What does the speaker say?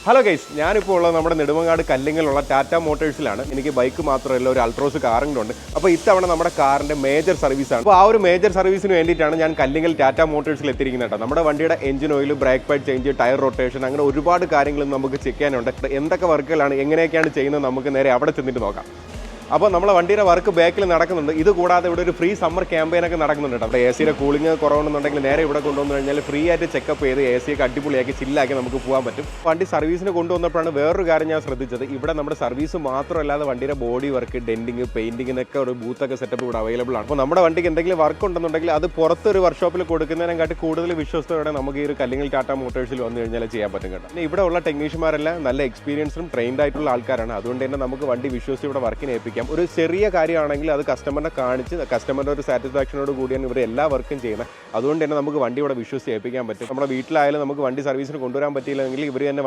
Hello guys, ഞാനിപ്പോൾ ഉള്ളത് നമ്മുടെ നെടുമങ്ങാട് കല്ലിങ്ങലുള്ള ടാറ്റ മോട്ടോഴ്സിലാണ്. എനിക്ക് ബൈക്ക് മാത്രമല്ല, ഒരു അൾട്രോസ് കാറും ഉണ്ട്. അപ്പോൾ ഇത്തവണ നമ്മുടെ കാറിൻ്റെ മേജർ സർവീസാണ്. അപ്പോൾ ആ ഒരു മേജർ സർവീസിന് വേണ്ടിയിട്ടാണ് ഞാൻ കല്ലിങ്ങൽ ടാറ്റ മോട്ടോഴ്സിൽ എത്തിയിരിക്കുന്നത് കേട്ടോ. നമ്മുടെ വണ്ടിയുടെ engine oil, brake pad change, tyre rotation, അങ്ങനെ ഒരുപാട് കാര്യങ്ങളും നമുക്ക് ചെക്ക് ചെയ്യാനുണ്ട്. എന്തൊക്കെ വർക്കുകളാണ്, എങ്ങനെയൊക്കെയാണ് ചെയ്യുന്നത്, നമുക്ക് നേരെ അവിടെ ചെന്നിട്ട് നോക്കാം. അപ്പോൾ നമ്മളെ വണ്ടിയുടെ വർക്ക് ബാക്കിൽ നടക്കുന്നുണ്ട്. ഇത് കൂടാതെ ഇവിടെ ഒരു ഫ്രീ സമ്മർ ക്യാമ്പയിനൊക്കെ നടക്കുന്നുണ്ട് കേട്ടോ. അപ്പോൾ എ സിയുടെ കൂളിംഗ് കുറവുണ്ടെന്നുണ്ടെങ്കിൽ നേരെ ഇവിടെ കൊണ്ടുവന്നു കഴിഞ്ഞാൽ ഫ്രീ ആയിട്ട് ചെക്കപ്പ് ചെയ്ത് എ സിയൊക്കെ അടിപൊളിയാക്കി ചില്ലാക്കി നമുക്ക് പോകാൻ പറ്റും. വണ്ടി സർവീസിന് കൊണ്ടുവന്നപ്പോഴാണ് വേറൊരു കാര്യം ഞാൻ ശ്രദ്ധിച്ചത്. ഇവിടെ നമ്മുടെ സർവീസ് മാത്രമല്ലാതെ വണ്ടിയുടെ ബോഡി വർക്ക്, ഡെൻറ്റിങ്, പെയിൻറ്റിങ്ങിനൊക്കെ ഒരു ബൂത്തൊക്കെ സെറ്റപ്പ് ഇവിടെ അവൈലബിൾ ആണ്. അപ്പോൾ നമ്മുടെ വണ്ടിക്ക് എന്തെങ്കിലും വർക്ക് ഉണ്ടെന്നുണ്ടെങ്കിൽ അത് പുറത്തൊരു വർക്ക്ഷോപ്പിൽ കൊടുക്കുന്നതിനെക്കാട്ടി കൂടുതൽ വിശ്വസ്തയോടെ നമുക്ക് ഈ ഒരു കല്ലിങ്ങൽ ടാറ്റ മോട്ടോഴ്സിൽ വന്നു കഴിഞ്ഞാൽ ചെയ്യാൻ പറ്റും കേട്ടോ. പിന്നെ ഇവിടെ ഉള്ള ടെക്നീഷ്യന്മാരെല്ലാം നല്ല എക്സ്പീരിയൻസും ട്രെയിൻഡ് ആയിട്ടുള്ള ആൾക്കാരാണ്. അതുകൊണ്ട് തന്നെ നമുക്ക് വണ്ടി വിശ്വസിച്ച് ഇവിടെ വർക്കിന് ഏൽപ്പിക്കാം. ഒരു ചെറിയ കാര്യമാണെങ്കിൽ അത് കസ്റ്റമറിനെ കാണിച്ച് കസ്റ്റമറിൻ്റെ ഒരു സാറ്റിസ്ഫാക്ഷനോട് കൂടിയാണ് ഇവർ എല്ലാ വർക്കും ചെയ്യുന്നത്. അതുകൊണ്ട് തന്നെ നമുക്ക് വണ്ടി ഇവിടെ വിശ്വസിച്ച് ഏൽപ്പിക്കാൻ പറ്റും. നമ്മുടെ വീട്ടിലായാലും നമുക്ക് വണ്ടി സർവീസിന് കൊണ്ടുവരാൻ പറ്റിയില്ലെങ്കിൽ ഇവർ തന്നെ വന്ന്